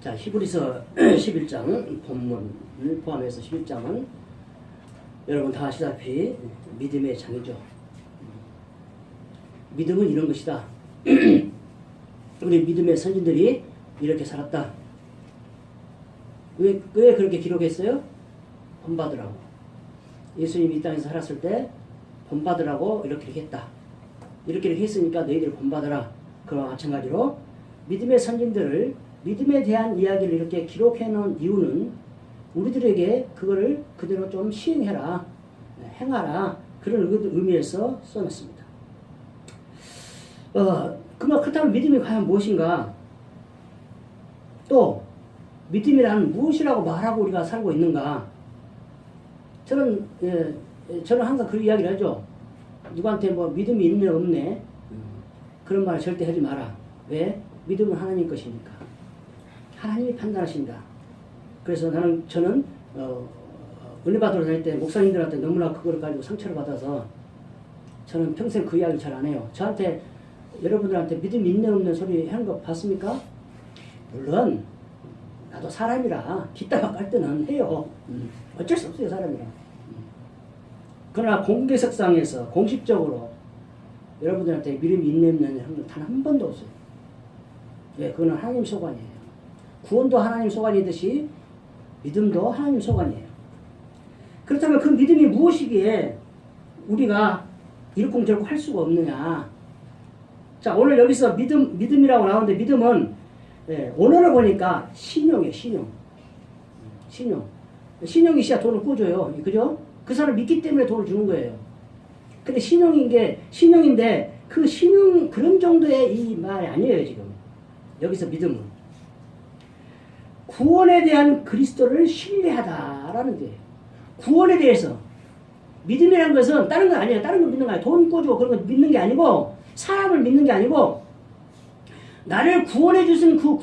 자, 히브리서 11장 본문을 포함해서 11장은 여러분 다 아시다시피 믿음의 장이죠. 믿음은 이런 것이다. 우리 믿음의 선진들이 이렇게 살았다. 왜 그렇게 기록했어요? 본받으라고. 예수님이 이 땅에서 살았을 때 본받으라고 이렇게 했다. 이렇게 했으니까 너희들 본받아라. 그와 마찬가지로 믿음의 선진들을 믿음에 대한 이야기를 이렇게 기록해 놓은 이유는 우리들에게 그거를 그대로 좀 시행해라, 행하라, 그런 의미에서 써놨습니다. 그렇다면 믿음이 과연 무엇인가? 또 믿음이란 무엇이라고 말하고 우리가 살고 있는가? 저는 항상 그 이야기를 하죠. 누구한테 뭐 믿음이 있네 없네 그런 말 절대 하지 마라. 왜? 믿음은 하나님 것이니까. 하나님이 판단하신다. 그래서 저는 은혜 받으러 다닐 때 목사님들한테 너무나 그걸 가지고 상처를 받아서 저는 평생 그 이야기 잘 안 해요. 저한테 여러분들한테 믿음 있네 없네 소리 하는 거 봤습니까? 물론 나도 사람이라 뒷담화 깔 때는 해요. 어쩔 수 없어요, 사람이라. 그러나 공개석상에서 공식적으로 여러분들한테 믿음이 있네 없네 하는 건 단 한 번도 없어요. 왜? 그거는 하나님 소관이에요. 구원도 하나님 소관이듯이 믿음도 하나님 소관이에요. 그렇다면 그 믿음이 무엇이기에 우리가 이렇쿵저렇쿵 할 수가 없느냐? 자, 오늘 여기서 믿음이라고 나오는데 믿음은 오늘을 보니까 신용이에요, 신용. 신용이 있어야 돈을 꿔줘요. 그죠? 그 사람 믿기 때문에 돈을 주는 거예요. 근데 신용인데 그 신용 그런 정도의 이 말이 아니에요, 지금. 여기서 믿음은. 구원에 대한 그리스도를 신뢰하다라는 거예요. 구원에 대해서. 믿음이라는 것은 다른 건 아니에요. 다른 건 믿는 거 아니에요. 돈 꿔주고 그런 거 믿는 게 아니고, 사람을 믿는 게 아니고, 나를 구원해 주신 그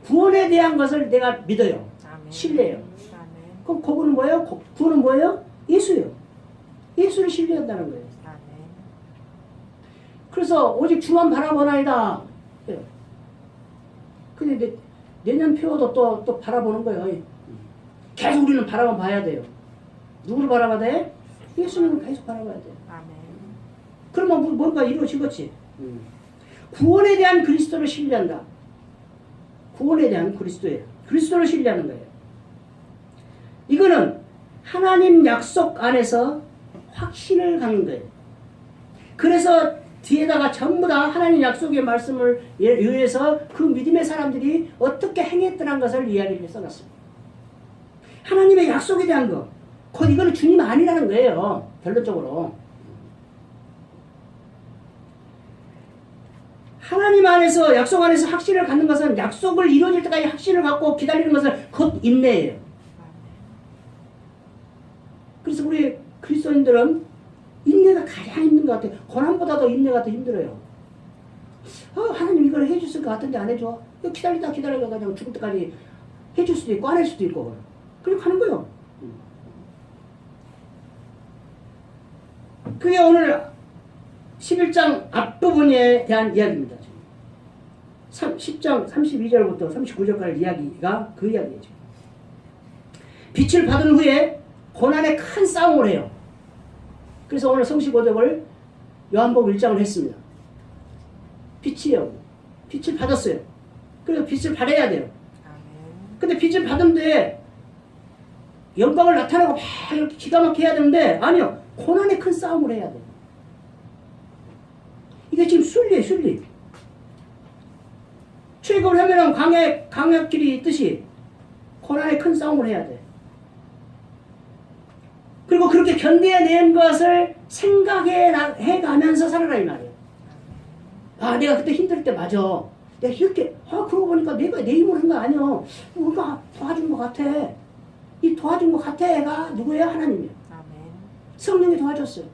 구원에 대한 것을 내가 믿어요. 아멘. 신뢰해요. 아멘. 그럼 그거는 뭐예요? 구원은 뭐예요? 예수예요. 예수를 신뢰한다는 거예요. 아멘. 그래서 오직 주만 바라보나이다. 근데 내년 표도 또 바라보는 거예요. 계속 우리는 바라만 봐야 돼요. 누구를 바라봐야 돼? 예수님을 계속 바라봐야 돼요. 아멘. 그러면 뭔가 이루어지겠지. 구원에 대한 그리스도를 신뢰한다. 구원에 대한 그리스도를 신뢰하는 거예요. 이거는 하나님 약속 안에서 확신을 갖는 거예요. 그래서 뒤에다가 전부 다 하나님 약속의 말씀을 의해서 그 믿음의 사람들이 어떻게 행했더라는 것을 이야기를 써놨습니다. 하나님의 약속에 대한 것, 곧 이거는 주님 아니라는 거예요. 결론적으로. 하나님 안에서, 약속 안에서 확신을 갖는 것은 약속을 이루어질 때까지 확신을 갖고 기다리는 것은 곧 인내예요. 그래서 우리 그리스도인들은 인내가 가장 힘든 것 같아요. 고난보다도 인내가 더 힘들어요. 하나님 이걸 해줬을 것 같은데 안 해줘. 기다리다 그냥 죽을 때까지 해줄 수도 있고 안 할 수도 있고 그냥 가는 거예요. 그게 오늘 11장 앞부분에 대한 이야기입니다. 10장 32절부터 39절까지 이야기가 그 이야기예요. 빛을 받은 후에 고난의 큰 싸움을 해요. 그래서 오늘 성시고백을 요한복음 1장을 했습니다. 빛이에요. 빛을 받았어요. 그래서 빛을 발해야 돼요. 근데 빛을 받은데 영광을 나타내고 막 이렇게 기가 막히게 해야 되는데 아니요. 고난의 큰 싸움을 해야 돼요. 이게 지금 순리예요. 순리. 출애굽을 하면 광야길이 있듯이 고난의 큰 싸움을 해야 돼. 그리고 그렇게 견뎌낸 것을 생각해가면서 살아라 이 말이에요. 내가 그때 힘들 때 맞아. 내가 이렇게 그러고 보니까 내가 내 힘으로 한 거 아니야. 누가 도와준 것 같아. 이 도와준 것 같아 애가 누구예요? 하나님이에요. 아멘. 성령이 도와줬어요.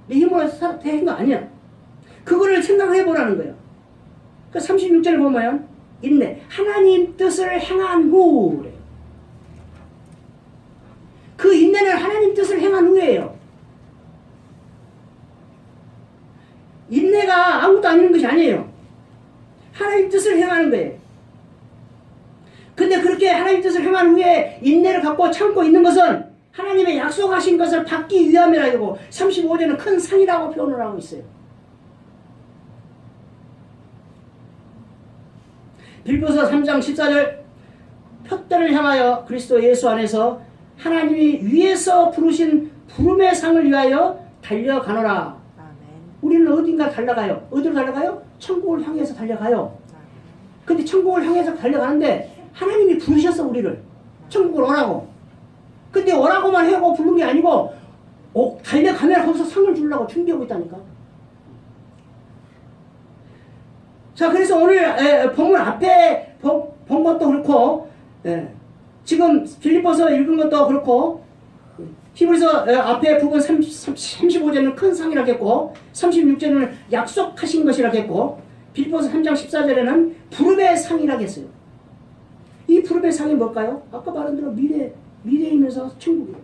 내 힘으로 한 거 아니야. 그거를 생각해보라는 거예요. 그 36절을 보면 인내. 하나님 뜻을 행한 후 그래요. 그 인내는 하나님 뜻을 행한 후예요. 인내가 아무것도 아닌 것이 아니에요. 하나님 뜻을 행하는 거예요. 근데 그렇게 하나님 뜻을 행한 후에 인내를 갖고 참고 있는 것은 하나님의 약속하신 것을 받기 위함이라고 35절은 큰 상이라고 표현을 하고 있어요. 빌보서 3장 14절 표대를 향하여 그리스도 예수 안에서 하나님이 위에서 부르신 부름의 상을 위하여 달려가노라. 아멘. 우리는 어딘가 달려가요. 어디로 달려가요? 천국을 향해서 달려가요. 근데 천국을 향해서 달려가는데 하나님이 부르셨어 우리를. 천국을 오라고. 근데 오라고만 하고 부른 게 아니고 달려가면 거기서 상을 주려고 준비하고 있다니까. 자, 그래서 오늘 본문 앞에 본 것도 그렇고 지금 빌립보서 읽은 것도 그렇고 히브리서 앞에 부분 35절은 큰 상이라고 했고 36절은 약속하신 것이라고 했고 빌립보서 3장 14절에는 부름의 상이라고 했어요. 이 부름의 상이 뭘까요? 아까 말한 대로 미래이면서 천국이에요.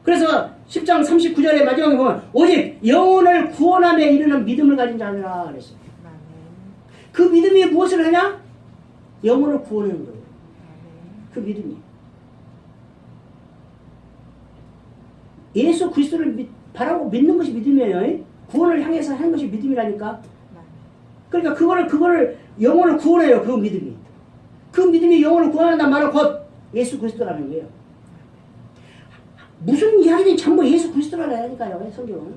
그래서 10장 39절의 마지막에 보면 오직 영혼을 구원함에 이르는 믿음을 가진 자라 그랬어요. 그 믿음이 무엇을 하냐? 영혼을 구원하는 거예요. 그 믿음이. 예수 그리스도를 바라고 믿는 것이 믿음이에요. 구원을 향해서 하는 것이 믿음이라니까. 그러니까 그거를 영혼을 구원해요. 그 믿음이. 그 믿음이 영혼을 구원한다는 말은 곧 예수 그리스도라는 거예요. 무슨 이야기든 전부 예수 그리스도라니까요. 성경은.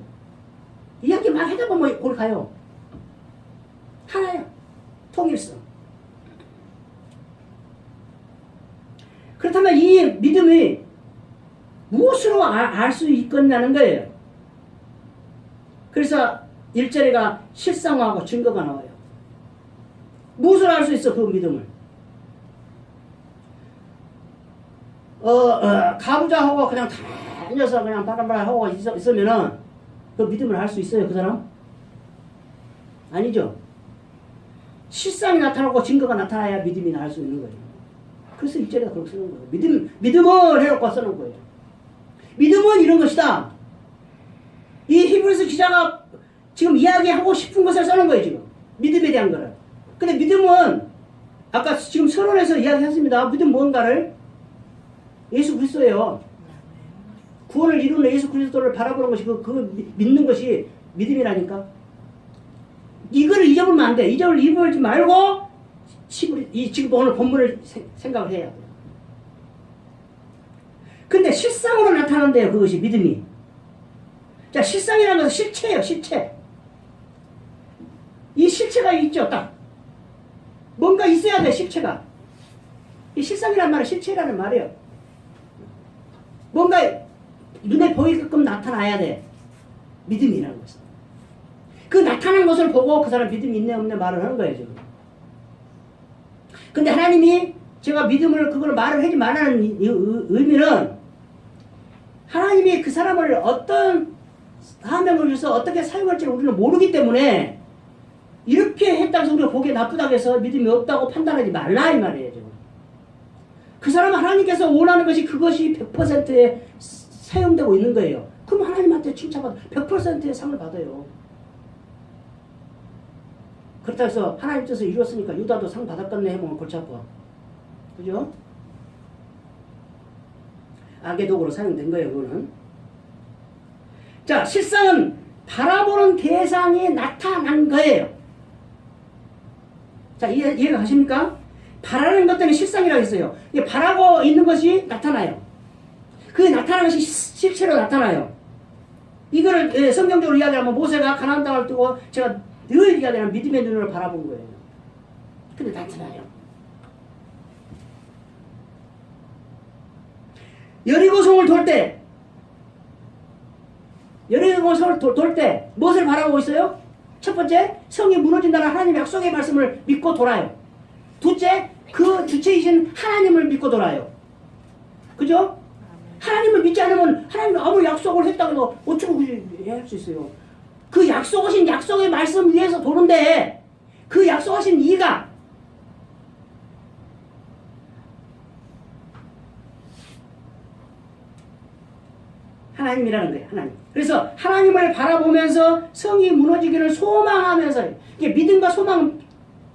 이야기 막 해다 보면 거기 가요. 하나야. 통일성. 그렇다면 이 믿음이 무엇으로 알 수 있겠냐는 거예요. 그래서 1절에가 실상하고 증거가 나와요. 무엇으로 알 수 있어 그 믿음을? 가부좌하고 그냥 다녀서 그냥 바람바람 하고 있으면은 그 믿음을 알 수 있어요 그 사람? 아니죠. 실상이 나타나고 증거가 나타나야 믿음이 알 수 있는 거예요. 그래서 1절에가 그렇게 쓰는 거예요. 믿음을 해놓고 쓰는 거예요. 믿음은 이런 것이다. 이 히브리서 기자가 지금 이야기하고 싶은 것을 써는 거예요 지금. 믿음에 대한 거를. 근데 믿음은 아까 지금 서론에서 이야기했습니다. 믿음 뭔가를? 예수 그리스도예요. 구원을 이루는 예수 그리스도를 바라보는 것이 그 믿는 것이 믿음이라니까. 이거를 잊어버리면 안 돼. 잊어버리지 말고 지금 오늘 본문을 생각을 해야 돼요. 근데 실상으로 나타난대요. 그것이 믿음이. 자, 실상이라는 것은 실체예요. 실체. 이 실체가 있죠. 딱. 뭔가 있어야 돼. 실체가. 이 실상이란 말은 실체라는 말이에요. 뭔가 눈에 보이게끔 나타나야 돼. 믿음이라는 것은. 그 나타난 것을 보고 그 사람 믿음이 있네 없네 말을 하는 거예요 지금. 근데 하나님이 제가 믿음을 그걸 말을 하지 말라는 의미는 하나님이 그 사람을 어떤 사명을 위해서 어떻게 사용할지를 우리는 모르기 때문에 이렇게 했다고 해서 우리가 보기에 나쁘다고 해서 믿음이 없다고 판단하지 말라 이 말이에요 지금. 그 사람은 하나님께서 원하는 것이 그것이 100%에 사용되고 있는 거예요. 그럼 하나님한테 칭찬받아 100%의 상을 받아요. 그렇다고 해서 하나님 뜻을 이루었으니까 유다도 상 받았겠네 해보면 골치 아파. 그죠? 악의 도구로 사용된 거예요 그거는. 자, 실상은 바라보는 대상이 나타난 거예요. 자, 이해가 가십니까? 바라는 것들은 실상이라고 했어요. 바라고 있는 것이 나타나요. 그 나타나는 것이 실체로 나타나요. 이거를 성경적으로 이야기하면 모세가 가나안 땅을 두고 제가 늘 이야기하는 믿음의 눈으로 바라본 거예요. 근데 나타나요. 여리고성을 돌 때 무엇을 바라보고 있어요? 첫 번째, 성이 무너진다는 하나님의 약속의 말씀을 믿고 돌아요. 둘째, 그 주체이신 하나님을 믿고 돌아요. 그죠? 하나님을 믿지 않으면 하나님이 아무리 약속을 했다고 해도 어떻게 할 수 있어요? 그 약속하신 약속의 말씀 위에서 도는데 그 약속하신 이가 하나님이라는 거예요. 하나님. 그래서 하나님을 바라보면서 성이 무너지기를 소망하면서 이게 믿음과 소망은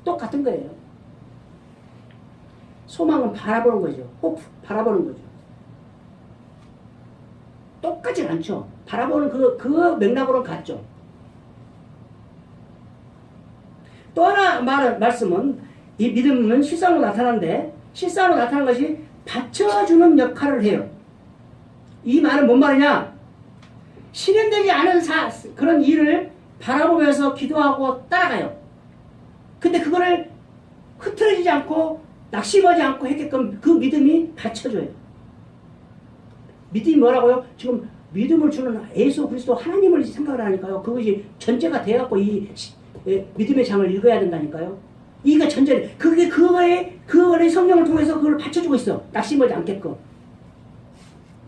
똑같은 거예요. 소망은 바라보는 거죠. 호프, 바라보는 거죠. 똑같진 않죠. 바라보는 그 맥락으로는 같죠. 또 하나 말씀은 이 믿음은 실상으로 나타나는데 실상으로 나타나는 것이 받쳐주는 역할을 해요. 이 말은 뭔 말이냐? 실현되지 않은 그런 일을 바라보면서 기도하고 따라가요. 근데 그거를 흐트러지지 않고 낙심하지 않고 했게끔 그 믿음이 받쳐줘요. 믿음이 뭐라고요? 지금 믿음을 주는 예수 그리스도 하나님을 생각을 하니까요. 그것이 전제가 돼갖고 이 믿음의 장을 읽어야 된다니까요. 이게 전제, 그거를 성령을 통해서 그걸 받쳐주고 있어. 낙심하지 않게끔.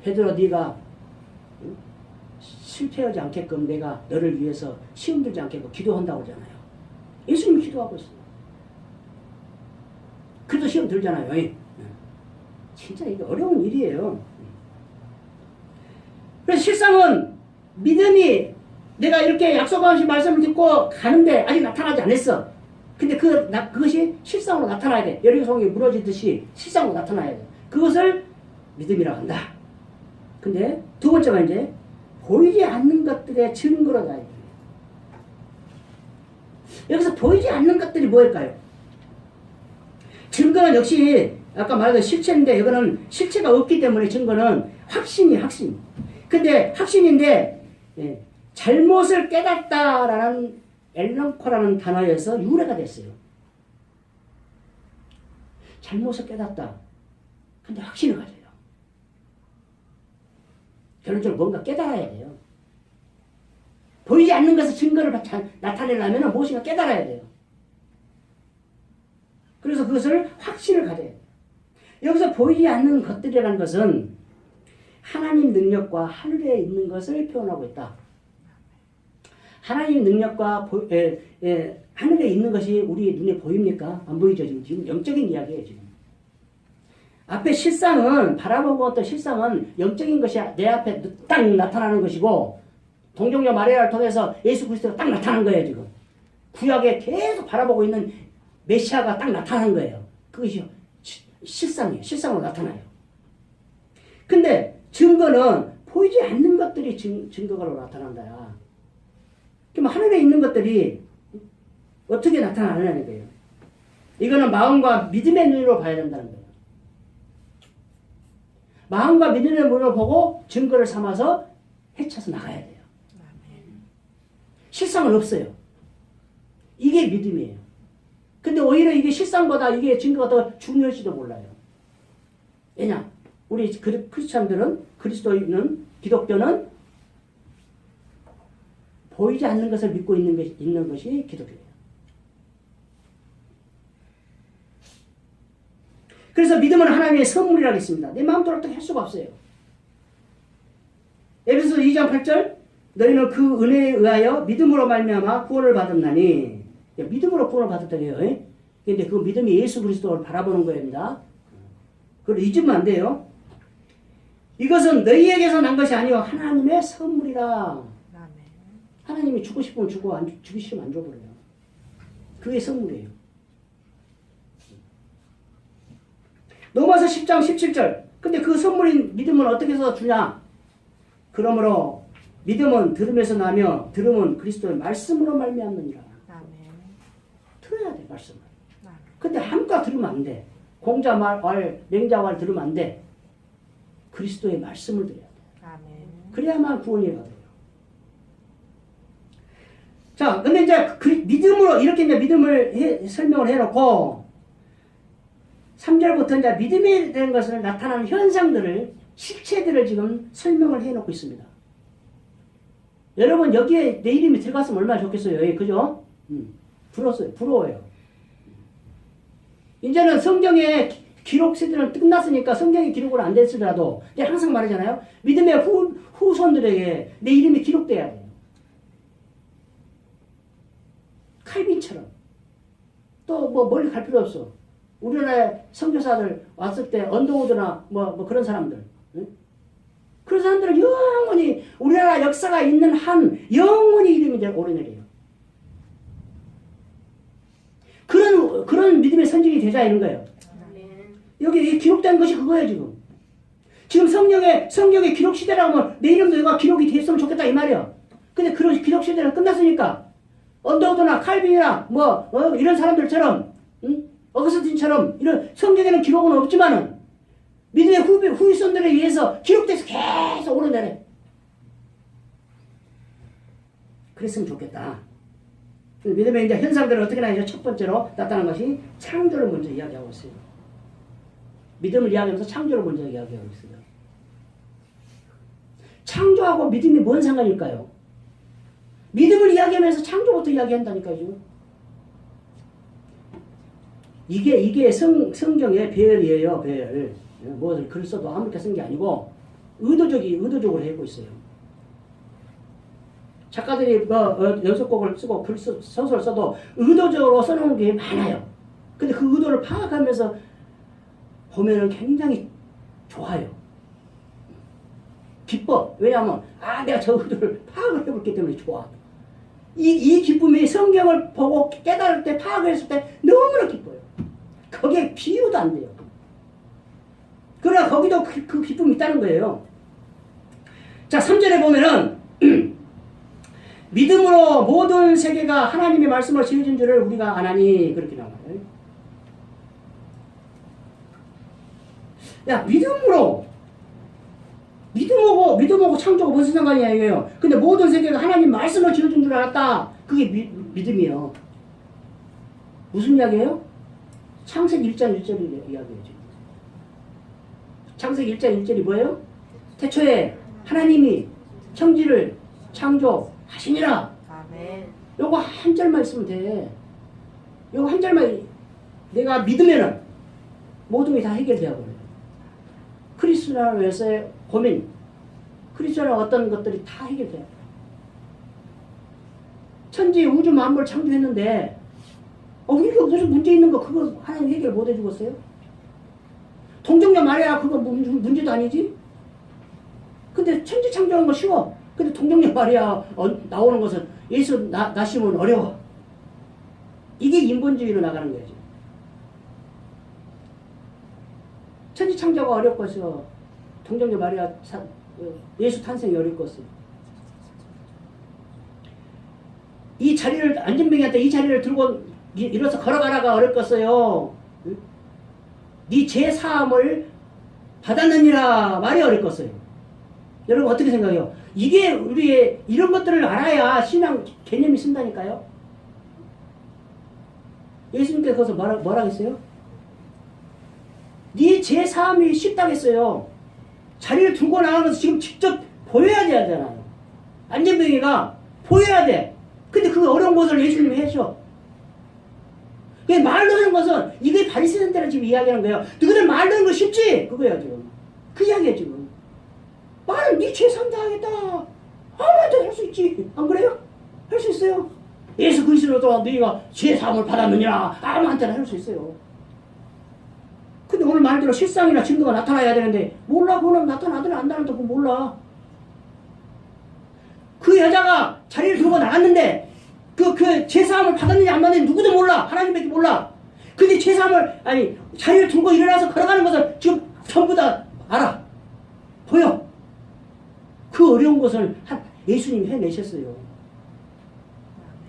베드로 네가 실패하지 않게끔 내가 너를 위해서 시험 들지 않게끔 기도한다고 하잖아요. 예수님이 기도하고 있어요. 그래도 시험 들잖아요. 진짜 이게 어려운 일이에요. 그래서 실상은 믿음이 내가 이렇게 약속하신 말씀을 듣고 가는데 아직 나타나지 않았어. 근데 그것이 실상으로 나타나야 돼. 여리고성이 무너지듯이 실상으로 나타나야 돼. 그것을 믿음이라고 한다. 근데 두 번째가 이제 보이지 않는 것들의 증거로 가야 돼. 여기서 보이지 않는 것들이 뭐일까요? 증거는 역시 아까 말한 실체인데 이거는 실체가 없기 때문에 증거는 확신. 근데 확신인데 잘못을 깨닫다라는 엘런코라는 단어에서 유래가 됐어요. 잘못을 깨닫다. 근데 확신을 가져요. 결론적으로 뭔가 깨달아야 돼요. 보이지 않는 것의 증거를 나타내려면 무엇인가 깨달아야 돼요. 그래서 그것을 확신을 가져야 돼요. 여기서 보이지 않는 것들이라는 것은 하나님 능력과 하늘에 있는 것을 표현하고 있다. 하나님 능력과 하늘에 있는 것이 우리 눈에 보입니까? 안 보이죠. 지금 영적인 이야기예요. 지금 앞에 실상은 바라보고 어떤 실상은 영적인 것이 내 앞에 딱 나타나는 것이고 동정녀 마리아를 통해서 예수 그리스도가 딱 나타난 거예요. 지금 구약에 계속 바라보고 있는 메시아가 딱 나타난 거예요. 그것이 실상이에요. 실상으로 나타나요. 근데 증거는 보이지 않는 것들이 증거로 나타난다. 그럼 하늘에 있는 것들이 어떻게 나타나느냐는 거예요. 이거는 마음과 믿음의 눈으로 봐야 된다는 거예요. 마음과 믿음의 눈으로 보고 증거를 삼아서 헤쳐서 나가야 돼요. 실상은 없어요. 이게 믿음이에요. 근데 오히려 이게 실상보다 이게 증거가 더 중요할지도 몰라요. 왜냐? 우리 크리스찬들은, 그리스도인은, 기독교는 보이지 않는 것을 믿고 있는 것이 기독교예요. 그래서 믿음은 하나님의 선물이라고 했습니다. 내 마음대로 어떻게 할 수가 없어요. 에베소서 2장 8절 너희는 그 은혜에 의하여 믿음으로 말미암아 구원을 받았나니 믿음으로 구원을 받았다니요. 근데 그 믿음이 예수 그리스도를 바라보는 거입니다. 그걸 잊으면 안 돼요. 이것은 너희에게서 난 것이 아니요 하나님의 선물이라. 하나님이 주고 싶으면 주고 주기 싫으면 안 줘버려요. 그게 선물이에요. 로마서 10장 17절 근데 그 선물인 믿음은 어떻게 해서 주냐? 그러므로 믿음은 들음에서 나며 들음은 그리스도의 말씀으로 말미암느니라. 들어야 돼 말씀을. 근데 한가 들으면 안 돼. 공자 말, 맹자 말 들으면 안 돼. 그리스도의 말씀을 들어야 돼. 그래야만 구원이 가요. 자, 근데 이제 믿음으로 이렇게 이제 믿음을 설명을 해놓고 3절부터 이제 믿음이 되는 것을 나타나는 현상들을 실체들을 지금 설명을 해놓고 있습니다. 여러분 여기에 내 이름이 들어갔으면 얼마나 좋겠어요. 예, 그죠? 부러워요. 이제는 성경의 기록 세대는 끝났으니까 성경의 기록은 안 됐으더라도 항상 말하잖아요. 믿음의 후손들에게 내 이름이 기록돼야 돼요. 칼빈처럼. 또 뭐 멀리 갈 필요 없어. 우리나라에 선교사들 왔을 때 언더우드나 뭐 그런 사람들. 응? 그런 사람들은 영원히 우리나라 역사가 있는 한 영원히 이름이 오르내려요. 그런 믿음의 선진이 되자 이런 거예요. 여기 기록된 것이 그거예요, 지금. 지금 성경의 기록 시대라고 하면 내 이름도 내가 기록이 됐으면 좋겠다, 이 말이야. 근데 그런 기록 시대는 끝났으니까. 언더우드나 칼빈이나 이런 사람들처럼, 응? 어거스틴처럼 이런 성경에는 기록은 없지만은 믿음의 후손들에 의해서 기록돼서 계속 오르내려. 그랬으면 좋겠다. 믿음의 이제 현상들을 어떻게 나타나죠? 첫 번째로 나타난 것이 창조를 먼저 이야기하고 있어요. 믿음을 이야기하면서 창조를 먼저 이야기하고 있어요. 창조하고 믿음이 뭔 상관일까요? 믿음을 이야기하면서 창조부터 이야기한다니까요. 이게 성경의 배열이에요, 배열. 무엇을 글 써도 아무렇게 쓴 게 아니고 의도적으로 하고 있어요. 작가들이 연속곡을 쓰고 소설 써도 의도적으로 써놓은 게 많아요. 근데 그 의도를 파악하면서 보면은 굉장히 좋아요. 기뻐. 왜냐하면 내가 저 의도를 파악을 해볼기 때문에 좋아. 이 기쁨이 성경을 보고 깨달을 때 파악을 했을 때 너무나 기뻐요. 거기에 비유도 안 돼요. 그러나 거기도 그 기쁨이 있다는 거예요. 자, 3절에 보면은 믿음으로 모든 세계가 하나님의 말씀을 지어진 줄을 우리가 아나니 그렇게 나와요. 야, 믿음하고 창조가 무슨 상관이야 이거예요. 근데 모든 세계가 하나님 말씀을 지어준 줄 알았다. 그게 믿음이에요. 무슨 이야기예요? 창세기 1장 1절이 이야기예요. 창세기 1장 1절이 뭐예요? 태초에 하나님이 천지를 창조하시니라. 아멘. 요거 한 절만 있으면 돼. 요거 한 절만 내가 믿으면은 모든 게 다 해결되어 버려요. 크리스천으로서의 고민, 크리스천의 어떤 것들이 다 해결돼요. 천지 우주 만물 창조했는데 우리가 무슨 문제 있는 거 그거 하나님 해결 못 해주겠어요? 동정녀 마리아 그거 문제도 아니지? 근데 천지 창조하는 거 쉬워. 근데 동정녀 마리아 나오는 것은 예수 나시면 어려워. 이게 인본주의로 나가는 거예요. 천지 창조가 어렵겠어. 동정녀 마리아 예수 탄생이 어렵겠어. 이 자리를 안전병이한테 이 자리를 들고 일어서 걸어가라가 어렵겠어요. 네 죄사함을 받았느니라 말이 어렵겠어요. 여러분 어떻게 생각해요? 이게 우리의 이런 것들을 알아야 신앙 개념이 쓴다니까요. 예수님께서 거기서 뭐라 했어요? 네 죄사함이 쉽다고 했어요. 자리를 들고 나가면서 지금 직접 보여야 되잖아요. 안전병이가 보여야 돼. 근데 그 어려운 것을 예수님이 해줘. 말로 하는 것은 이게 바리새인들은 지금 이야기하는 거예요. 너희들 말로 하는 거 쉽지? 그거예요 지금. 그 이야기야 지금. 말은 네 죄사함 다 하겠다. 아무한테 할 수 있지. 안 그래요? 할 수 있어요. 예수 그리스도로 너희가 죄사함을 받았느니라. 아무한테나 할 수 있어요. 근데 오늘 말대로 실상이나 증거가 나타나야 되는데 몰라. 그거는 나타나든 안 나타나든 그거 몰라. 그 여자가 자리를 들고 나갔는데 그 죄사함을 받았느냐 안 받았느냐 누구도 몰라. 하나님밖에 몰라. 근데 죄사함을 자리를 들고 일어나서 걸어가는 것을 지금 전부 다 알아. 보여. 그 어려운 것을 예수님이 해내셨어요.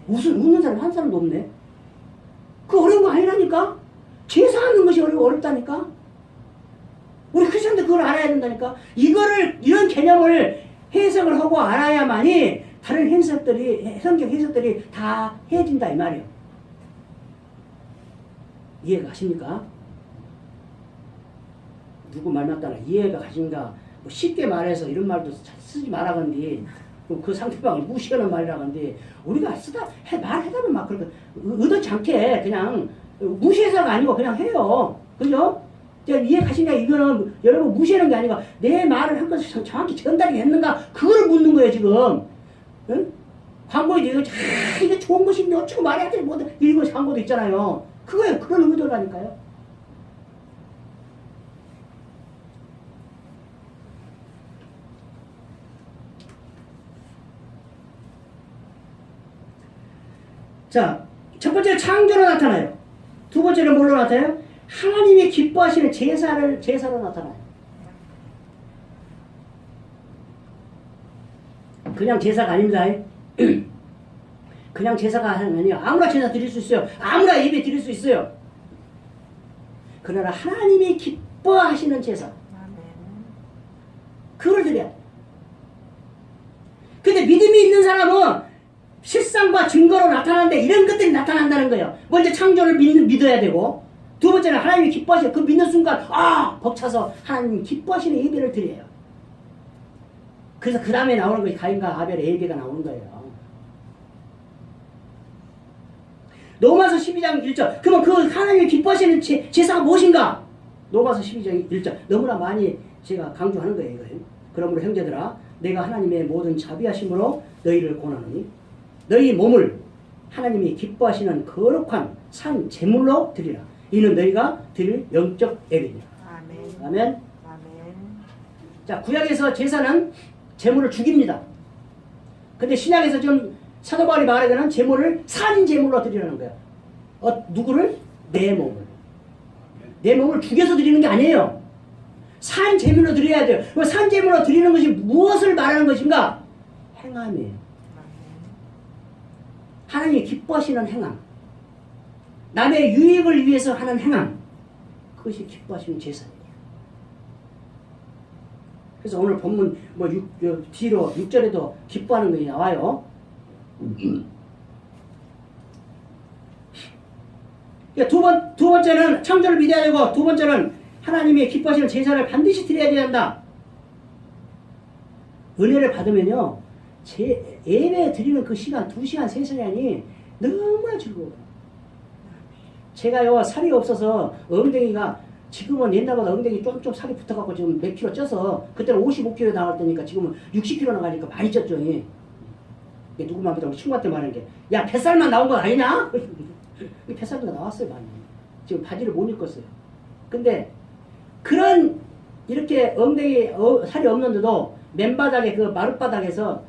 웃는 사람 한 사람도 없네. 그 어려운 거 아니라니까. 죄사하는 것이 어렵다니까. 우리 크리스천들 그걸 알아야 된다니까. 이런 개념을 해석을 하고 알아야만이 다른 성경 해석들이 다 해진다 이 말이에요. 이해가 가십니까? 누구 말 맞다나 이해가 가신가? 쉽게 말해서 이런 말도 쓰지 말아간디 그 상대방을 무시하는 말이라간디 우리가 말하다 보면 막 그렇게 의도치 않게 그냥 무시해서가 아니고 그냥 해요. 그죠? 이해 가시냐? 이거는 여러분 무시하는 게 아니고 내 말을 한 것을 정확히 전달이 됐는가? 그거를 묻는 거예요 지금. 응? 광고에 이게 좋은 것인데 어쩌고 말해야 돼? 뭐 이런 광고도 있잖아요. 그거예요. 그런 의도라니까요. 자, 첫 번째 창조로 나타나요. 두 번째는 뭘로 나타나요? 하나님이 기뻐하시는 제사로 나타나요. 그냥 제사가 아닙니다. 그냥 제사가 아니에요. 아무나 제사 드릴 수 있어요. 아무나 예배 드릴 수 있어요. 그러나 하나님이 기뻐하시는 제사. 그걸 드려야 돼. 근데 믿음이 있는 사람은 실상과 증거로 나타나는데 이런 것들이 나타난다는 거예요. 먼저 창조를 믿어야 되고, 두 번째는 하나님이 기뻐하시는, 그 믿는 순간 벅차서 하나님이 기뻐하시는 예배를 드려요. 그래서 그 다음에 나오는 것이 가인과 아벨의 예배가 나오는 거예요. 로마서 12장 1절. 그러면 그 하나님이 기뻐하시는 제사가 무엇인가? 로마서 12장 1절. 너무나 많이 제가 강조하는 거예요. 이거예요. 그러므로 형제들아, 내가 하나님의 모든 자비하심으로 너희를 권하노니 너희 몸을 하나님이 기뻐하시는 거룩한 산 제물로 드리라. 이는 너희가 드릴 영적 예배니라. 아멘. 아멘. 아멘. 자, 구약에서 제사는 제물을 죽입니다. 근데 신약에서 좀 사도 바울이 말하기는 제물을 산 제물로 드리라는 거야. 누구를? 내 몸을. 내 몸을 죽여서 드리는 게 아니에요. 산 제물로 드려야 돼요. 산 제물로 드리는 것이 무엇을 말하는 것인가? 행함이에요. 하나님이 기뻐하시는 행함. 남의 유익을 위해서 하는 행함. 그것이 기뻐하시는 제사예요. 그래서 오늘 본문 뒤로 6절에도 기뻐하는 것이 나와요. 두 번째는 창조를 믿어야 되고, 두 번째는 하나님이 기뻐하시는 제사를 반드시 드려야 된다. 은혜를 받으면요, 예배 드리는 그 시간, 2시간, 3시간이 너무나 즐거워요. 제가요, 살이 없어서 엉덩이가, 지금은 옛날보다 엉덩이 좀 살이 붙어갖고 지금 몇 킬로 쪄서, 그때는 55kg 나갈 때니까 지금은 60kg 나가니까 많이 쪘죠. 누구만 보다 우리 친구한테 말하는 게, 야, 뱃살만 나온 건 아니냐? 뱃살도 나왔어요, 많이. 지금 바지를 못 입었어요. 근데 그런 이렇게 엉덩이 살이 없는데도 맨바닥에 그 마룻바닥에서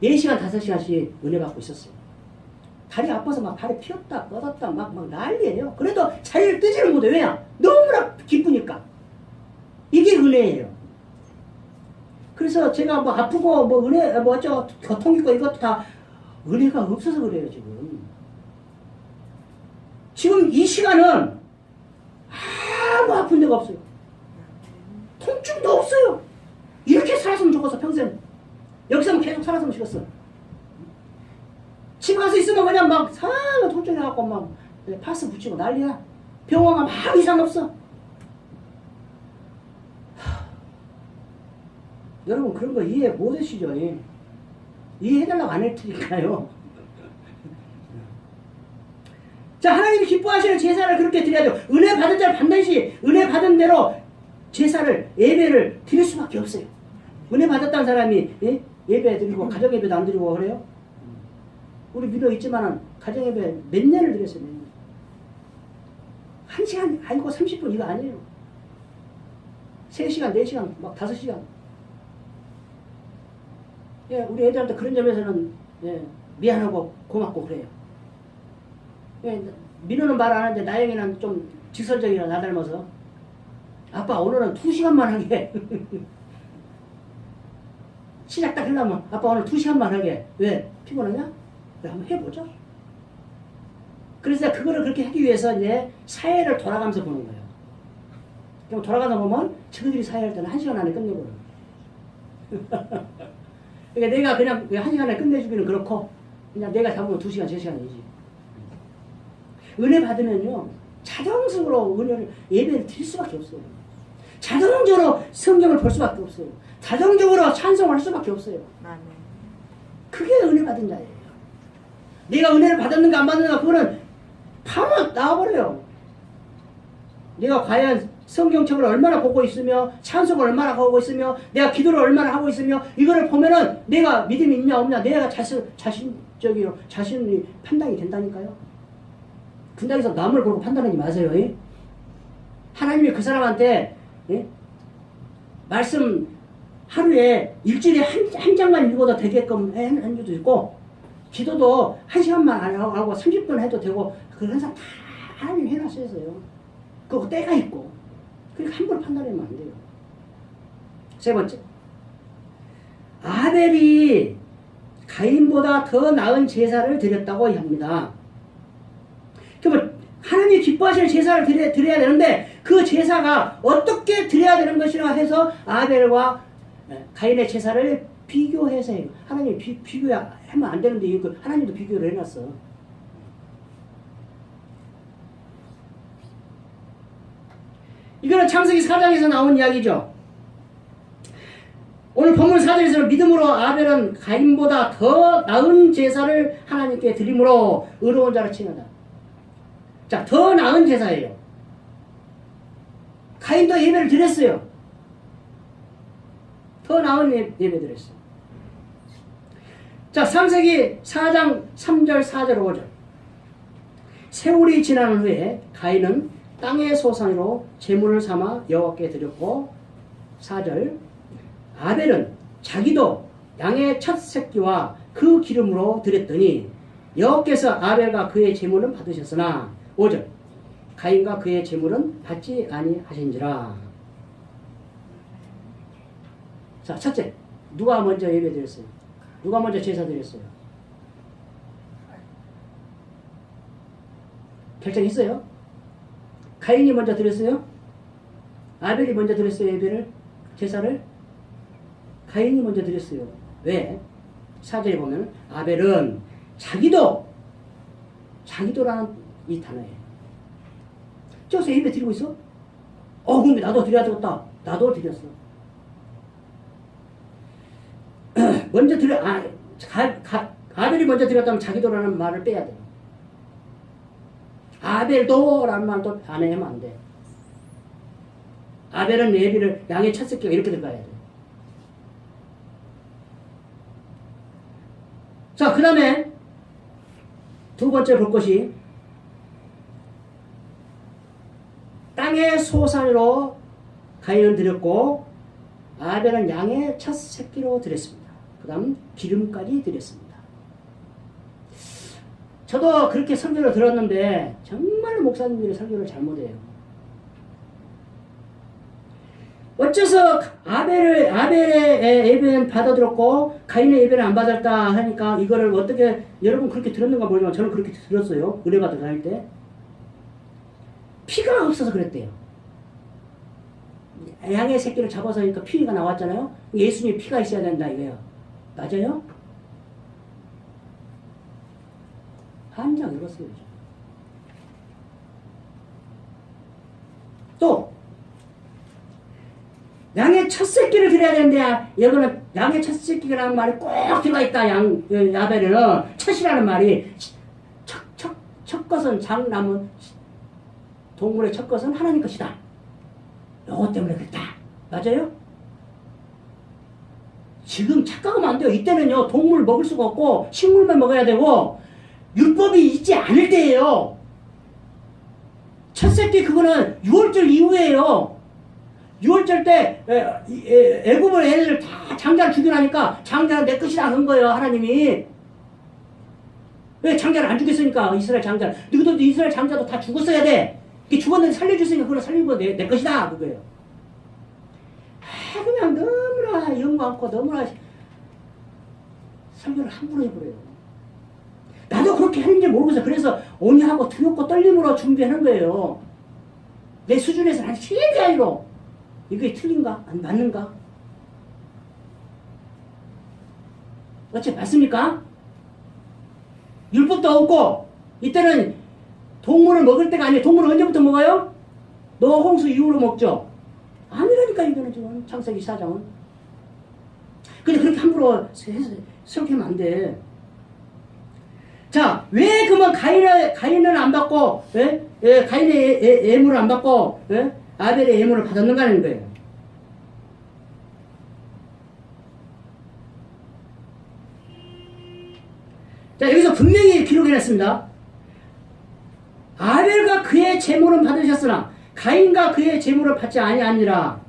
4시간 5시간씩 은혜 받고 있었어요. 다리 아파서 막 다리 피었다 뻗었다 막 난리예요. 그래도 자리를 뜨지를 못해. 왜냐? 너무나 기쁘니까. 이게 은혜예요. 그래서 제가 뭐 아프고 뭐 은혜 교통기고 이것도 다 은혜가 없어서 그래요. 지금 이 시간은 아무 아픈 데가 없어요. 통증도 없어요. 이렇게 살았으면 좋겠어, 평생. 여기서만 계속 살았으면 좋겠어. 집 가서 있으면 그냥 막 상한 통증이 나갖고 막 파스 붙이고 난리야. 병원 가면 아무 이상 없어. 여러분 그런 거 이해 못 하시죠? 이해해달라고 안 할 테니까요. 자, 하나님이 기뻐하시는 제사를 그렇게 드려야 돼요. 은혜 받은 자는 반드시 은혜 받은 대로 제사를, 예배를 드릴 수밖에 없어요. 은혜 받았다는 사람이 예배 드리고 가정 예배도 안 드리고 그래요? 우리 믿어 있지만은 가정 예배 몇 년을 드렸어요. 몇 년. 1시간 아니고 30분 이거 아니에요. 3시간, 4시간, 막 5시간. 예, 우리 애들한테 그런 점에서는 미안하고 고맙고 그래요. 예, 민호는 말 안 하는데 나영이는 좀 직설적이라 나 닮아서 아빠 오늘은 2시간만 하게. 시작 딱 하려면 아빠 오늘 2시간만 하게. 왜? 피곤하냐? 그래, 한번 해보자. 그래서 그거를 그렇게 하기 위해서 이제 사회를 돌아가면서 보는 거예요. 그럼 돌아가다 보면 저들이 사회할 때는 1시간 안에 끝내버려요. 그러니까 내가 그냥 1시간 안에 끝내주기는 그렇고 그냥 내가 잡으면 2시간, 3시간이지. 은혜 받으면요 자동적으로 예배를 드릴 수밖에 없어요. 자동적으로 성경을 볼 수밖에 없어요. 자동적으로 찬송할 수밖에 없어요. 그게 은혜 받은 자예요. 내가 은혜를 받았는가 안 받았는가 그거는 바로 나와버려요. 내가 과연 성경책을 얼마나 보고 있으며 찬송을 얼마나 하고 있으며 내가 기도를 얼마나 하고 있으며 이거를 보면은 내가 믿음이 있냐 없냐 내가 자신이 판단이 된다니까요. 분당에서 남을 보고 판단하지 마세요. 하나님이 그 사람한테 말씀 하루에 일주일에 한 장만 읽어도 되게끔 한 줄도 있고 기도도 1시간만 안 하고 30분 해도 되고 그걸 항상 다 하나님 해놨어요. 그 때가 있고. 그러니까 함부로 판단하면 안 돼요. 세 번째. 아벨이 가인보다 더 나은 제사를 드렸다고 합니다. 그러면 하나님이 기뻐하시는 제사를 드려야 되는데 그 제사가 어떻게 드려야 되는 것이라 해서 아벨과 가인의 제사를 비교해서 해요. 하나님이 비교하면 안 되는데 이거 하나님도 비교를 해놨어. 이거는 창세기 4장에서 나온 이야기죠. 오늘 본문 4절에서는 믿음으로 아벨은 가인보다 더 나은 제사를 하나님께 드림으로 의로운 자를 칭한다. 자, 더 나은 제사예요. 가인도 예배를 드렸어요. 더 나은 예배 드렸어요. 자, 창세기 4장 3절 4절 5절. 세월이 지난 후에 가인은 땅의 소산으로 제물을 삼아 여호와께 드렸고 4절 아벨은 자기도 양의 첫 새끼와 그 기름으로 드렸더니 여호와께서 아벨과 그의 제물은 받으셨으나 5절 가인과 그의 제물은 받지 아니하신지라. 자, 첫째 누가 먼저 예배 드렸어요? 누가 먼저 제사 드렸어요? 결정했어요? 가인이 먼저 드렸어요? 아벨이 먼저 드렸어요? 예배를? 제사를? 가인이 먼저 드렸어요. 왜? 4절에 보면 아벨은 자기도라는 이 단어예요. 저기서 예배 드리고 있어? 그럼 나도 드려야 되겠다. 나도 드렸어. 먼저 아벨이 먼저 드렸다면 자기도라는 말을 빼야 돼요. 아벨도라는 말도 안 하면 안 돼. 아벨은 예배를 양의 첫 새끼가 이렇게 들어가야 돼. 자, 그 다음에 두 번째 볼 것이 땅의 소산으로 가인은 드렸고 아벨은 양의 첫 새끼로 드렸습니다. 그 다음 기름까지 드렸습니다. 저도 그렇게 설교를 들었는데 정말 목사님들이 설교를 잘못해요. 어째서 아벨의 예배는 받아들었고 가인의 예배는 안 받았다 하니까 이거를 어떻게 여러분 그렇게 들었는가 모르지만 저는 그렇게 들었어요. 은혜 받으러 다닐 때. 피가 없어서 그랬대요. 양의 새끼를 잡아서 하니까 피가 나왔잖아요. 예수님이 피가 있어야 된다 이거예요. 맞아요? 한 장 읽었어요. 또 양의 첫 새끼를 드려야 되는데 여기는 양의 첫 새끼라는 말이 꼭 들어가 있다. 아벨에는 첫이라는 말이 첫 것은 장남은 동물의 첫 것은 하나님 것이다. 요거 때문에 그랬다. 맞아요? 지금 착각하면 안 돼요. 이때는요 동물 먹을 수가 없고 식물만 먹어야 되고 율법이 있지 않을 때예요. 첫 새끼 그거는 6월절 이후에요. 6월절 때 애굽은 애들 다 장자를 죽여나니까 장자는 내 것이다 한 거예요. 하나님이. 왜 장자를 안 죽였으니까 이스라엘 장자를. 너희들도 이스라엘 장자도 다 죽었어야 돼. 죽었는데 살려줬으니까 그걸 살리고 내 것이다 그거예요. 그냥 너무나 영광 많고 너무나 설교를 함부로 해버려요. 나도 그렇게 하는지 모르겠어요. 그래서 온유하고 두렵고 떨림으로 준비하는 거예요. 내 수준에서 한 최대한으로. 이게 틀린가? 안 맞는가? 어째 맞습니까? 율법도 없고 이때는 동물을 먹을 때가 아니에요. 동물은 언제부터 먹어요? 노아 홍수 이후로 먹죠. 아니라니까 이거는 지금 창세기 4장은. 근데 그렇게 함부로 설교하면 안 돼. 자, 왜 그러면 가인은 안 받고 가인의 예물을 안 받고 아벨의 예물을 받았는가 하는 거예요. 자, 여기서 분명히 기록해놨습니다. 아벨과 그의 제물은 받으셨으나 가인과 그의 제물을 받지 아니하니라.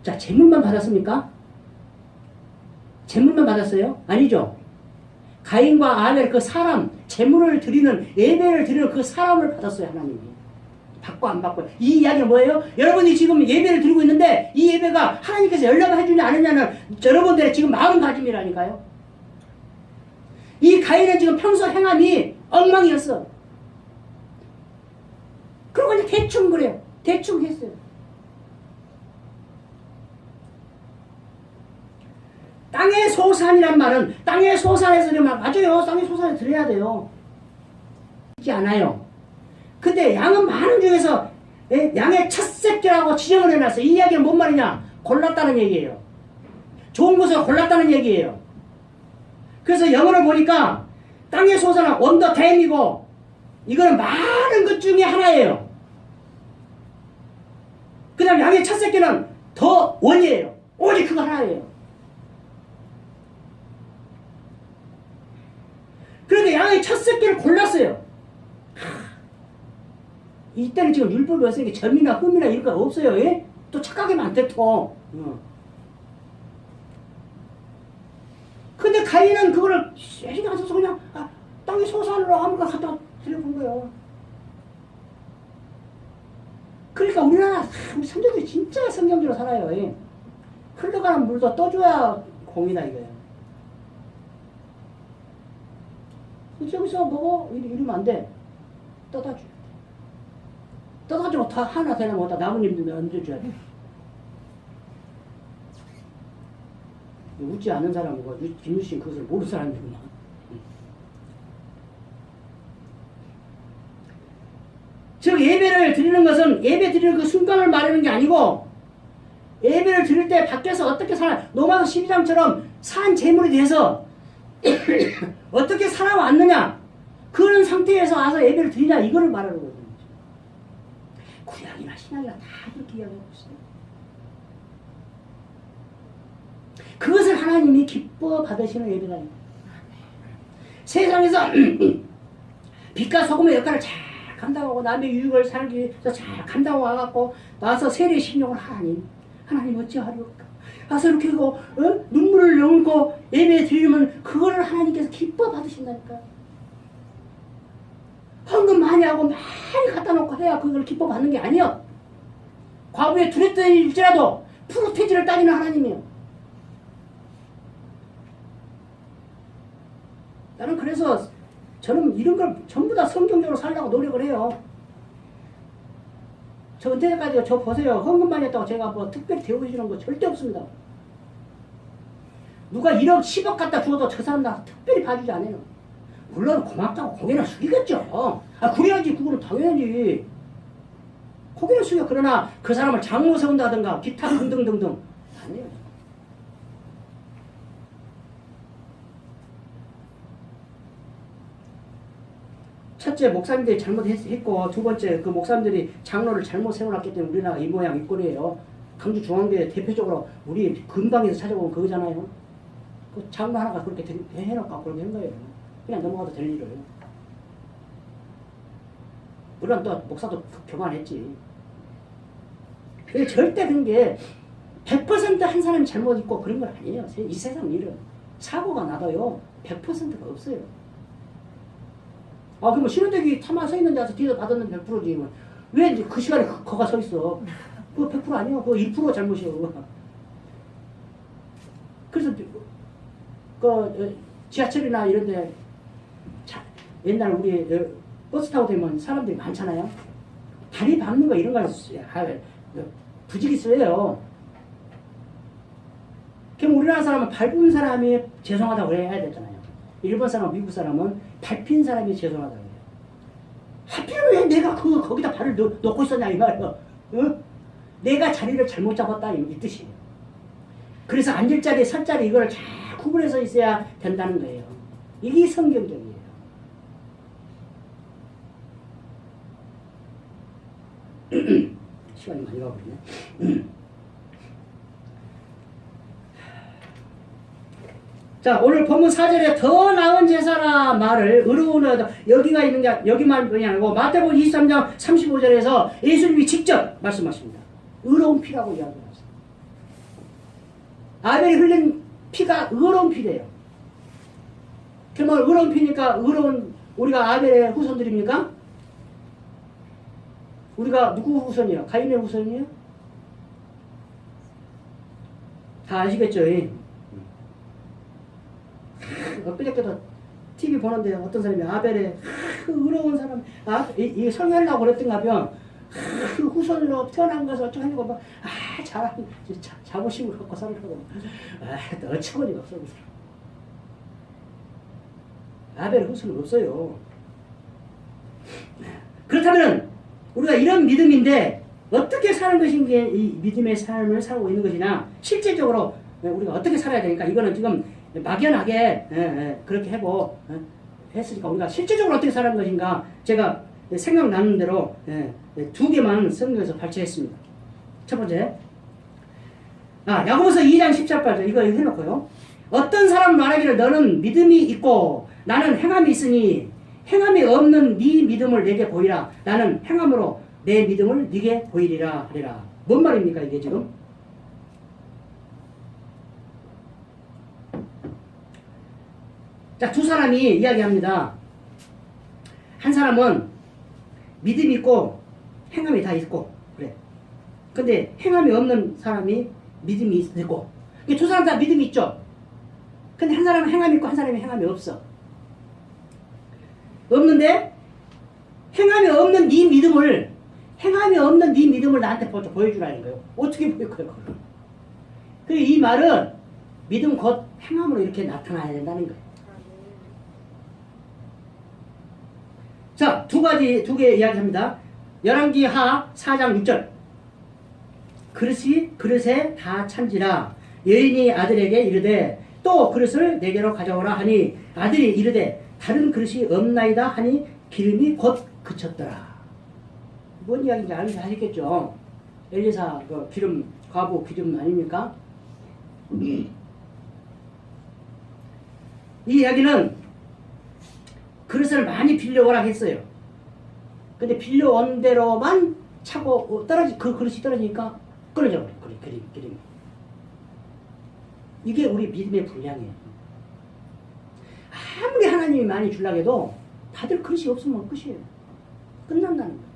자, 제물만 받았습니까? 제물만 받았어요? 아니죠. 가인과 아벨 그 사람, 제물을 드리는 예배를 드리는 그 사람을 받았어요. 하나님이. 받고 안 받고. 이 이야기는 뭐예요? 여러분이 지금 예배를 드리고 있는데 이 예배가 하나님께서 연락을 해주냐 안 했냐는 여러분들의 지금 마음가짐이라니까요. 이 가인은 지금 평소 행함이 엉망이었어. 그러고 이제 대충 그래요. 대충 했어요. 땅의 소산이란 말은 땅의 소산에서 들으면 맞아요. 땅의 소산에 들어야 돼요. 있지 않아요. 근데 양은 많은 중에서 양의 첫 새끼라고 지정을 해놨어. 이 이야기는 뭔 말이냐? 골랐다는 얘기예요. 좋은 것을 골랐다는 얘기예요. 그래서 영어를 보니까 땅의 소산은 원더 댐이고 이거는 많은 것 중에 하나예요. 그 다음 양의 첫 새끼는 더 원이에요. 오직 그거 하나예요. 그런데 양의 첫 새끼를 골랐어요. 이때는 지금 율법이 없으니까 점이나 흠이나 이런 거 없어요. 예? 또 착각하면 안 돼, 또. 근데 가인은 그거를 애기 가서 그냥 땅의 소산으로 아무거나 갖다 드려본 거예요. 그러니까 우리나라 우리 선조들이 진짜 성경적으로 살아요. 예? 흘러가는 물도 떠줘야 공이다 이거예요. 저기서 먹어 이러면 안 돼. 떠다 줘. 떠가지고 다 하나 되나 못다 나무님들 얹어줘야 돼. 웃지 않는 사람은 김유신 그것을 모르는 사람이구만. 즉 예배를 드리는 것은 예배 드리는 그 순간을 말하는 게 아니고 예배를 드릴 때 밖에서 어떻게 살아 로마서 12장처럼 산 제물에 대해서 어떻게 살아왔느냐 그런 상태에서 와서 예배를 드리냐 이거를 말하는 거예요. 구약이나 신약이나 다 그렇게 이야기하고 있어요. 그것을 하나님이 기뻐 받으시는 예배다. 세상에서 빛과 소금의 역할을 잘 감당하고 남의 유익을 살기 위해서 잘 감당하고 와갖고 나와서 세례 신령을 하나님 어찌하리까 와서 이렇게 하고 눈물을 넘고 예배 드리면 그거를 하나님께서 기뻐 받으신다니까. 헌금 많이 하고 많이 갖다 놓고 해야 그걸 기뻐 받는 게 아니요. 과부에 두렸던 일지라도 프로테지를 따지는 하나님이요. 나는 그래서 저는 이런 걸 전부 다 성경적으로 살려고 노력을 해요. 저 은퇴 때까지 저 보세요. 헌금 많이 했다고 제가 뭐 특별히 대우해주는 거 절대 없습니다. 누가 1억 10억 갖다 주어도 저 사람 나 특별히 봐주지 않아요. 물론 고맙다고 고개는 숙이겠죠. 그래야지 그거는 당연하지. 고개는 숙여. 그러나 그 사람을 장모 세운다든가 기타 등등등등 아니에요. 첫째 목사님들이 잘못했고 두 번째 그 목사님들이 장로를 잘못 세워놨기 때문에 우리나라가 이 모양 이 꼴이에요. 강주중앙교회 대표적으로 우리 근방에서 찾아보면 그거잖아요. 그 장로 하나가 그렇게 해놓고 그렇게 한 거예요. 그냥 넘어가도 될 일을. 물론 또 목사도 교만했지. 근데 절대 그런 게 100%한 사람이 잘못 있고 그런 건 아니에요. 이 세상 일은 사고가 나도요 100%가 없어요. 그럼 신혼대기 타마 서 있는 데서 뒤에서 받았는 100%지. 왜 이제 그 시간에 거가 서 있어? 그거 100% 아니야. 그거 1% 잘못이요. 그래서 그 지하철이나 이런 데 옛날 우리 버스 타고 되면 사람들이 많잖아요. 다리 밟는 거 이런 거 부지기수예요. 그럼 우리나라 사람은 밟은 사람이 죄송하다고 해야 되잖아요. 일본 사람, 미국 사람은 밟힌 사람이 죄송하다고 해요. 하필 왜 내가 거기다 발을 놓고 있었냐 이 말이야. 내가 자리를 잘못 잡았다 이 뜻이에요. 그래서 앉을 자리, 설 자리 이걸 잘 구분해서 있어야 된다는 거예요. 이게 성경적이에요. 시간이 많이 가버리네. 자, 오늘 본문 4절에 더 나은 제사라 말을 의로운 여기가 있는 게 여기만 그냥 아니고 마태복음 23장 35절에서 예수님이 직접 말씀하십니다. 의로운 피라고 이야기합니다. 아벨이 흘린 피가 의로운 피래요. 그러면 의로운 피니까 의로운 우리가 아벨의 후손들입니까? 우리가 누구 후손이야? 가인의 후손이에요? 다 아시겠죠? 엊그저께도 TV 보는데 어떤 사람이 아벨의 의로운 사람, 이 설교하려고 그랬던가 봐. 후손으로 태어난 것을 어쩌고 하는 거 봐. 잘하는, 자부심을 갖고 살으라고. 너 어처구니가 없어, 그 사람. 아벨의 후손은 없어요. 그렇다면 우리가 이런 믿음인데 어떻게 사는 것인 게 이 믿음의 삶을 살고 있는 것이냐, 실제적으로 우리가 어떻게 살아야 되니까, 이거는 지금 막연하게 그렇게 하고 했으니까 우리가 실제적으로 어떻게 살아가는 것인가, 제가 생각나는 대로 두 개만 성경에서 발췌했습니다. 첫 번째, 야고보서 2장 14절 이거 해놓고요. 어떤 사람 말하기를 너는 믿음이 있고 나는 행함이 있으니 행함이 없는 네 믿음을 내게 보이라. 나는 행함으로 내 믿음을 네게 보이리라 하리라. 뭔 말입니까 이게 지금? 자, 두 사람이 이야기합니다. 한 사람은 믿음이 있고 행함이 다 있고 그래. 근데 행함이 없는 사람이 믿음이 있고, 두 사람 다 믿음이 있죠. 근데 한 사람은 행함이 있고 한 사람이 행함이 없어. 없는데 행함이 없는 네 믿음을 나한테 보여주라는 거예요. 어떻게 보일 거예요, 그걸? 그리고 이 말은 믿음 곧 행함으로 이렇게 나타나야 된다는 거예요. 자, 두 개 이야기합니다. 열왕기하 4장 6절. 그릇에 다 찬지라. 여인이 아들에게 이르되 또 그릇을 내게로 가져오라 하니 아들이 이르되 다른 그릇이 없나이다 하니 기름이 곧 그쳤더라. 뭔 이야기인지 아시겠죠? 엘리사 그 기름, 과부 기름 아닙니까? 이 이야기는 그릇을 많이 빌려오라 했어요. 근데 빌려온 대로만 차고 그 그릇이 떨어지니까 끊어져 버려. 기름이. 이게 우리 믿음의 분량이에요. 아무리 하나님이 많이 주려고 해도 다들 그릇이 없으면 끝이에요. 끝난다는 거예요.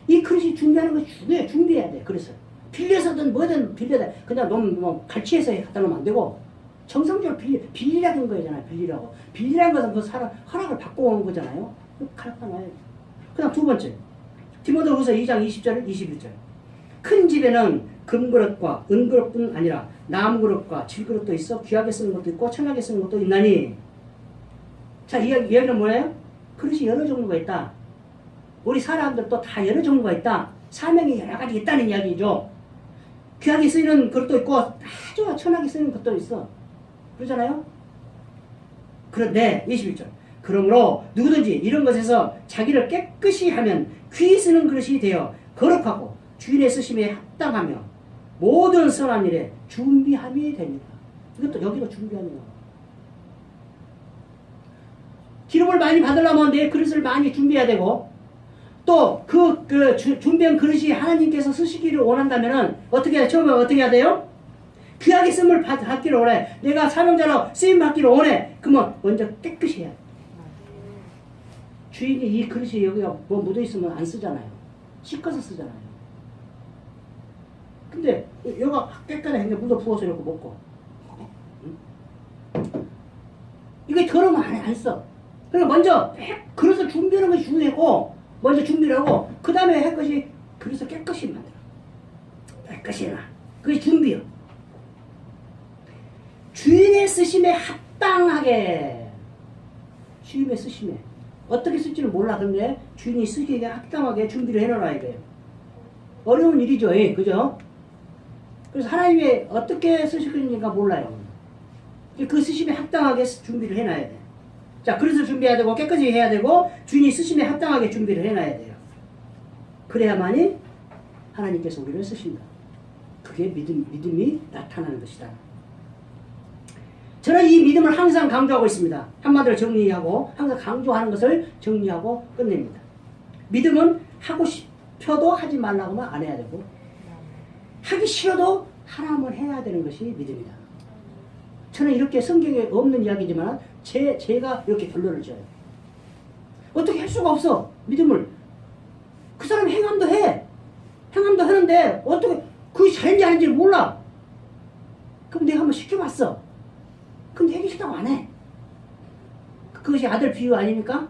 이 그릇이 준비하는 것이 중요해요. 준비해야 돼. 그래서 빌려서든 뭐든 빌려야 돼. 그냥 너무 갈취해서 갖다 놓으면 안 되고 정상적으로 빌리라는 거잖아요. 빌리라는 것은 그 사람 허락을 받고 오는 거잖아요. 갖다 놔요. 그다음 두 번째, 디모데후서 2장 20절 21절. 큰 집에는 금그릇과 은그릇뿐 아니라 나무그릇과 질그릇도 있어 귀하게 쓰는 것도 있고 천하게 쓰는 것도 있나니. 자, 이 이야기는 뭐예요? 그릇이 여러 종류가 있다. 우리 사람들도 다 여러 종류가 있다. 사명이 여러 가지 있다는 이야기죠. 귀하게 쓰이는 그릇도 있고 아주 천하게 쓰이는 것도 있어. 그러잖아요? 그런데 21절. 그러므로 누구든지 이런 것에서 자기를 깨끗이 하면 귀히 쓰는 그릇이 되어 거룩하고 주인의 쓰심에 합당하며 모든 선한 일에 준비함이 됩니다. 이것도 여기가 준비함이에요. 기름을 많이 받으려면 내 그릇을 많이 준비해야 되고, 또 준비한 그릇이 하나님께서 쓰시기를 원한다면 어떻게 해야, 처음에 어떻게 해야 돼요? 귀하게 쓰임을 받기를 원해. 내가 사명자로 쓰임 받기를 원해. 그러면 먼저 깨끗이 해야 돼. 주인이 이 그릇이 여기가 뭐 묻어있으면 안 쓰잖아요. 씻어서 쓰잖아요. 근데 여기가 깨끗하게 묻어 부어서 이렇게 먹고, 이게 더러우면 안 써. 그러니까 먼저 그릇을 준비하는 것이 중요하고, 먼저 준비를 하고 그 다음에 할 것이 그릇을 깨끗이 만들어. 깨끗이 해놔. 그게 준비요. 주인의 쓰심에 합당하게. 주인의 쓰심에. 어떻게 쓸지는 몰라. 근데 주인이 쓰기에 합당하게 준비를 해놔라 이거예요. 어려운 일이죠. 예, 그죠? 그래서 하나님이 어떻게 쓰실 건지가 몰라요. 그 쓰심에 합당하게 준비를 해놔야 돼. 자, 그릇을 준비해야 되고 깨끗이 해야 되고 주인이 쓰심에 합당하게 준비를 해놔야 돼요. 그래야만이 하나님께서 우리를 쓰신다. 그게 믿음이 나타나는 것이다. 저는 이 믿음을 항상 강조하고 있습니다. 한마디로 정리하고 항상 강조하는 것을 정리하고 끝냅니다. 믿음은 하고 싶어도 하지 말라고 하면 안 해야 되고, 하기 싫어도 하라면 해야 되는 것이 믿음이다. 저는 이렇게 성경에 없는 이야기지만 제가 이렇게 결론을 지어요. 어떻게 할 수가 없어. 믿음을 그 사람 행함도 해. 행함도 하는데 어떻게 그게 잘인지 아닌지를 몰라. 그럼 내가 한번 시켜봤어. 근데 하기 싫다고 안 해. 그것이 아들 비유 아닙니까?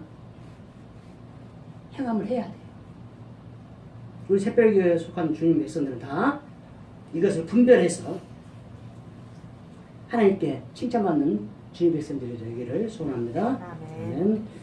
행함을 해야 돼요. 우리 새별교회에 속한 주님 백성들은 다 이것을 분별해서 하나님께 칭찬받는 주님 백성들이 되기를 소원합니다. 아멘. 아멘.